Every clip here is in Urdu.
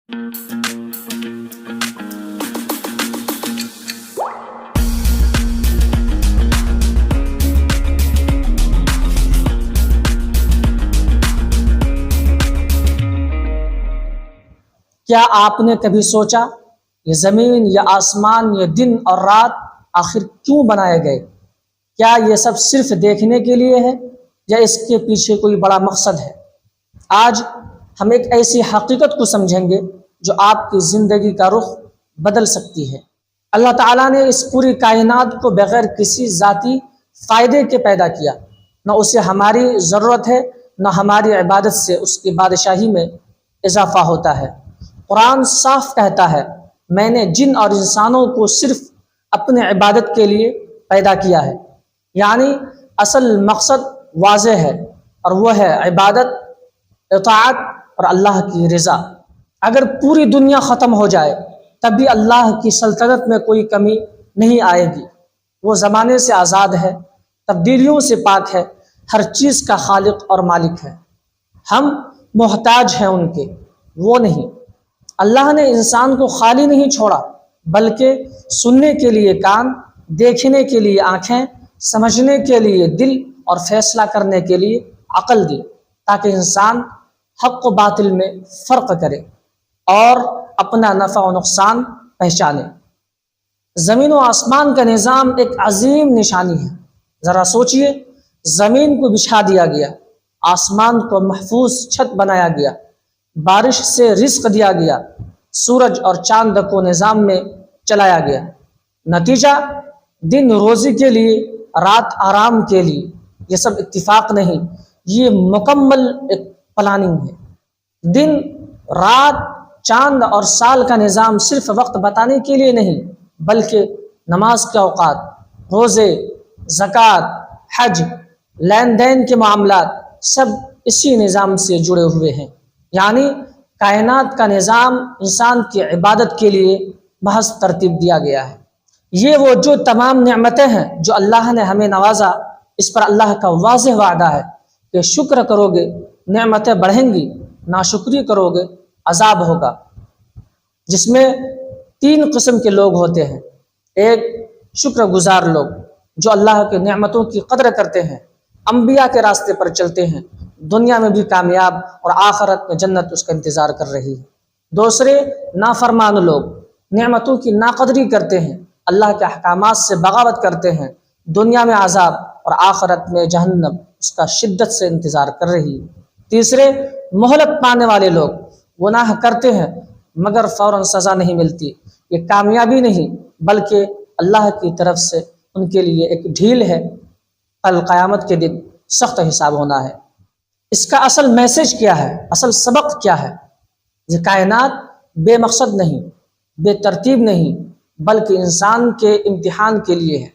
کیا آپ نے کبھی سوچا یہ زمین یا آسمان یہ دن اور رات آخر کیوں بنائے گئے؟ کیا یہ سب صرف دیکھنے کے لیے ہے یا اس کے پیچھے کوئی بڑا مقصد ہے؟ آج ہم ایک ایسی حقیقت کو سمجھیں گے جو آپ کی زندگی کا رخ بدل سکتی ہے۔ اللہ تعالیٰ نے اس پوری کائنات کو بغیر کسی ذاتی فائدے کے پیدا کیا، نہ اسے ہماری ضرورت ہے نہ ہماری عبادت سے اس کی بادشاہی میں اضافہ ہوتا ہے۔ قرآن صاف کہتا ہے، میں نے جن اور انسانوں کو صرف اپنے عبادت کے لیے پیدا کیا ہے، یعنی اصل مقصد واضح ہے اور وہ ہے عبادت، اطاعت اور اللہ کی رضا۔ اگر پوری دنیا ختم ہو جائے تب بھی اللہ کی سلطنت میں کوئی کمی نہیں آئے گی۔ وہ زمانے سے آزاد ہے، تبدیلیوں سے پاک ہے، ہر چیز کا خالق اور مالک ہے۔ ہم محتاج ہیں ان کے، وہ نہیں۔ اللہ نے انسان کو خالی نہیں چھوڑا، بلکہ سننے کے لیے کان، دیکھنے کے لیے آنکھیں، سمجھنے کے لیے دل اور فیصلہ کرنے کے لیے عقل دی، تاکہ انسان حق و باطل میں فرق کرے اور اپنا نفع و نقصان پہچانے۔ زمین و آسمان کا نظام ایک عظیم نشانی ہے۔ ذرا سوچئے، زمین کو بچھا دیا گیا، آسمان کو محفوظ چھت بنایا گیا، بارش سے رزق دیا گیا، سورج اور چاند کو نظام میں چلایا گیا۔ نتیجہ دن روزی کے لیے، رات آرام کے لیے۔ یہ سب اتفاق نہیں، یہ مکمل ایک پلاننگ ہے۔ دن، رات، چاند اور سال کا نظام صرف وقت بتانے کے لیے نہیں، بلکہ نماز کے اوقات، روزے، زکوٰۃ، حج، لین دین کے معاملات سب اسی نظام سے جڑے ہوئے ہیں۔ یعنی کائنات کا نظام انسان کی عبادت کے لیے محض ترتیب دیا گیا ہے۔ یہ وہ جو تمام نعمتیں ہیں جو اللہ نے ہمیں نوازا، اس پر اللہ کا واضح وعدہ ہے کہ شکر کرو گے نعمتیں بڑھیں گی، ناشکری کرو گے عذاب ہوگا۔ جس میں 3 قسم کے لوگ ہوتے ہیں۔ ایک، شکر گزار لوگ جو اللہ کے نعمتوں کی قدر کرتے ہیں، انبیاء کے راستے پر چلتے ہیں، دنیا میں بھی کامیاب اور آخرت میں جنت اس کا انتظار کر رہی ہے۔ دوسرے، نافرمان لوگ نعمتوں کی ناقدری کرتے ہیں، اللہ کے احکامات سے بغاوت کرتے ہیں، دنیا میں عذاب اور آخرت میں جہنم اس کا شدت سے انتظار کر رہی ہے۔ تیسرے، مہلت پانے والے لوگ گناہ کرتے ہیں مگر فوراً سزا نہیں ملتی۔ یہ کامیابی نہیں بلکہ اللہ کی طرف سے ان کے لیے ایک ڈھیل ہے، کل قیامت کے دن سخت حساب ہونا ہے۔ اس کا اصل میسج کیا ہے؟ اصل سبق کیا ہے؟ یہ کائنات بے مقصد نہیں، بے ترتیب نہیں، بلکہ انسان کے امتحان کے لیے ہے،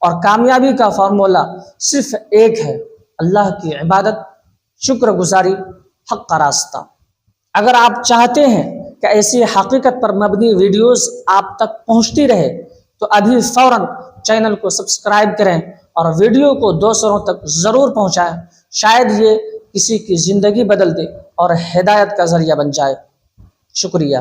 اور کامیابی کا فارمولہ صرف ایک ہے، اللہ کی عبادت، شکر گزاری، حق کا راستہ۔ اگر آپ چاہتے ہیں کہ ایسی حقیقت پر مبنی ویڈیوز آپ تک پہنچتی رہے تو ابھی فوراً چینل کو سبسکرائب کریں اور ویڈیو کو دوسروں تک ضرور پہنچائیں۔ شاید یہ کسی کی زندگی بدل دے اور ہدایت کا ذریعہ بن جائے۔ شکریہ۔